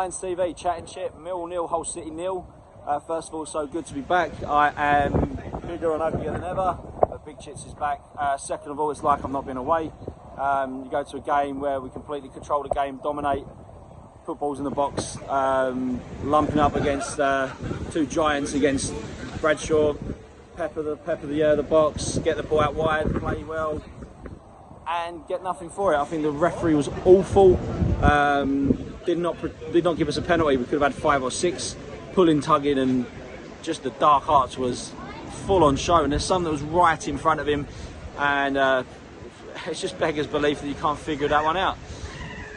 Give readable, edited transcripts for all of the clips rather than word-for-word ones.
Lions TV, Chat and Chit, Millwall 0, Hull City 0. First of all, so good to be back. I am bigger and uglier than ever, but Big Chits is back. Second of all, it's like I've not been away. You go to a game where we completely control the game, dominate, put balls in the box, lumping up against two giants, against Bradshaw, pepper the box, get the ball out wide, play well, and get nothing for it. I think the referee was awful. Did not give us a penalty. We could have had 5 or 6. Pulling, tugging, and just the dark arts was full on show. And there's some that was right in front of him, and it's just beggars belief that you can't figure that one out.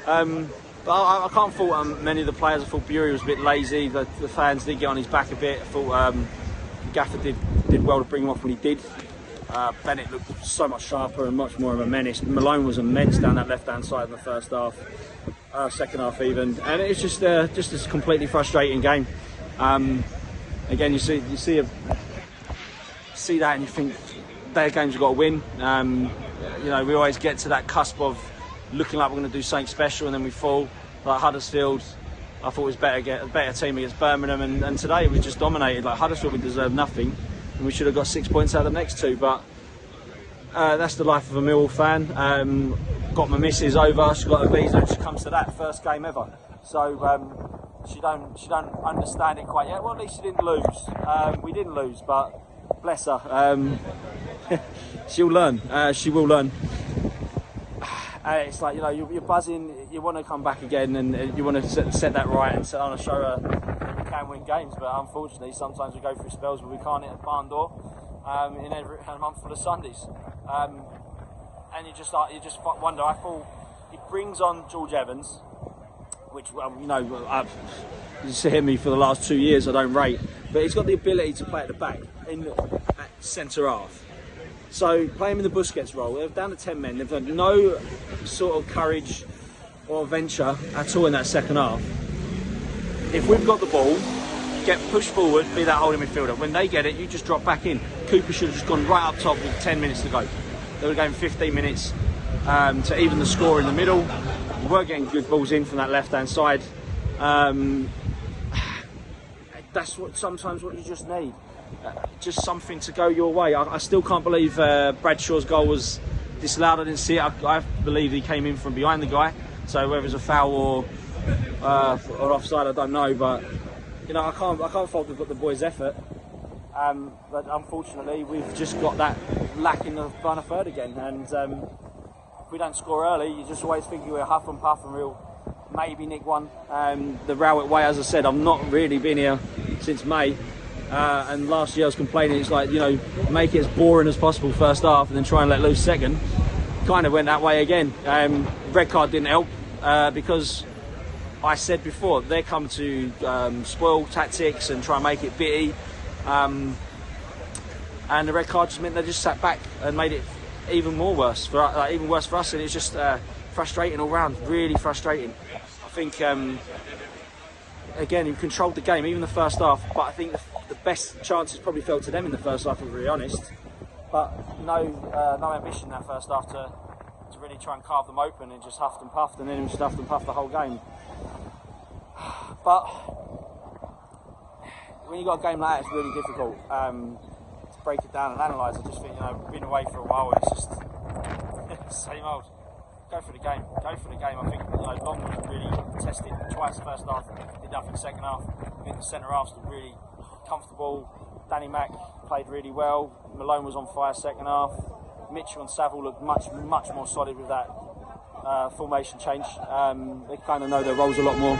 But I can't fault many of the players. I thought Bury was a bit lazy. The fans did get on his back a bit. I thought Hcafc did well to bring him off when he did. Bennett looked so much sharper and much more of a menace. Malone was immense down that left-hand side in the first half, second half even, and it's just a completely frustrating game. Again, you see that and you think their games have got to win. You know, we always get to that cusp of looking like we're going to do something special, and then we fall. Like Huddersfield, I thought was a better team against Birmingham, and today we just dominated. Like Huddersfield, we deserved nothing, and we should have got 6 points out of the next 2. But that's the life of a Millwall fan. Got my missus over. She got a visa, and she comes to that first game ever. So she don't understand it quite yet. Well, at least she didn't lose. We didn't lose, but bless her. She'll learn. She will learn. It's like, you know, you're buzzing. You want to come back again, and you want to set that right and set on a show that we can win games. But unfortunately, sometimes we go through spells where we can't hit a barn door in every month full of Sundays. And you just wonder. I thought he brings on George Evans, which, you know, you see me for the last 2 years, I don't rate, but he's got the ability to play at the back, at centre half. So play him in the Busquets role. They're down to 10 men. They've had no sort of courage or venture at all in that second half. If we've got the ball, get pushed forward, be that holding midfielder. When they get it, you just drop back in. Cooper should have just gone right up top with 10 minutes to go. They were going 15 minutes to even the score in the middle. We were getting good balls in from that left-hand side. That's sometimes what you just need. Just something to go your way. I still can't believe Bradshaw's goal was disallowed. I didn't see it. I believe he came in from behind the guy. So whether it's a foul or offside, I don't know. But you know, I can't fault the boys' effort. But unfortunately, we've just got that lack in the final third again. And if we don't score early, you just always think we're huff and puff and we'll maybe nick one. The Rowett way, as I said, I've not really been here since May. And last year I was complaining, it's like, you know, make it as boring as possible first half and then try and let loose second. Kind of went that way again. Red card didn't help because I said before, they come to spoil tactics and try and make it bitty. And the red card just meant they just sat back and made it even worse for us, and it's just frustrating all round, really frustrating. I think again, you controlled the game, even the first half, but I think the best chances probably fell to them in the first half, if we're really honest. But no ambition that first half to really try and carve them open, and just huffed and puffed, and then we just huffed and puffed the whole game. But when you got a game like that, it's really difficult to break it down and analyse. I just think, you know, we've been away for a while, and it's just same old. Go for the game. I think, you know, Long was really tested twice first half, did nothing second half. I think the centre half's really comfortable. Danny Mack played really well. Malone was on fire second half. Mitchell and Saville looked much more solid with that formation change. They kind of know their roles a lot more.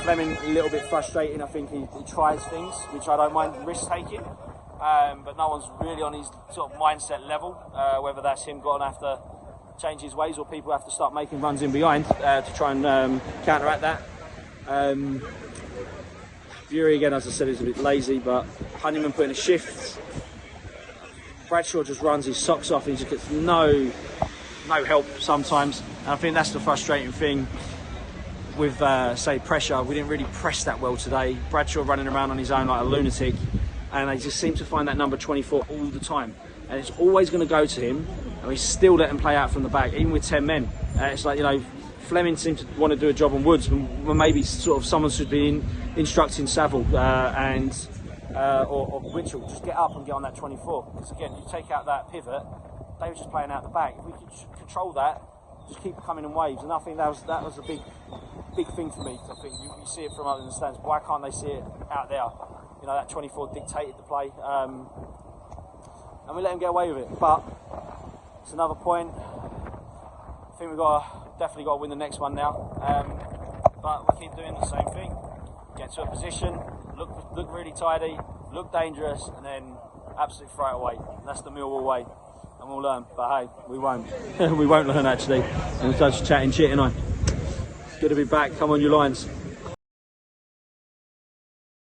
Fleming a little bit frustrating. I think he tries things, which I don't mind risk taking, but no one's really on his sort of mindset level. Whether that's him going to have to change his ways, or people have to start making runs in behind to try and counteract that. Bury again, as I said, is a bit lazy, but Honeyman putting a shift. Bradshaw just runs his socks off. He just gets no help sometimes, and I think that's the frustrating thing with say pressure. We didn't really press that well today. Bradshaw running around on his own like a lunatic, and they just seem to find that number 24 all the time, and it's always going to go to him, and we still let him play out from the back, even with 10 men. It's like, you know, Fleming seemed to want to do a job on Woods, when maybe sort of someone should be instructing Saville or Mitchell, just get up and get on that 24. Because again, you take out that pivot, they were just playing out the back. If we could control that, just keep coming in waves, and I think that was a big thing for me. I think you see it from out in the stands. Why can't they see it out there? You know, that 24 dictated the play, and we let them get away with it. But it's another point. I think definitely got to win the next one now. But we keep doing the same thing. Get to a position, look really tidy, look dangerous, and then absolutely throw it away. And that's the Millwall way. And we'll learn, but hey, we won't. We won't learn actually. And we're just chatting Chit, and it's good to be back. Come on, you Lions.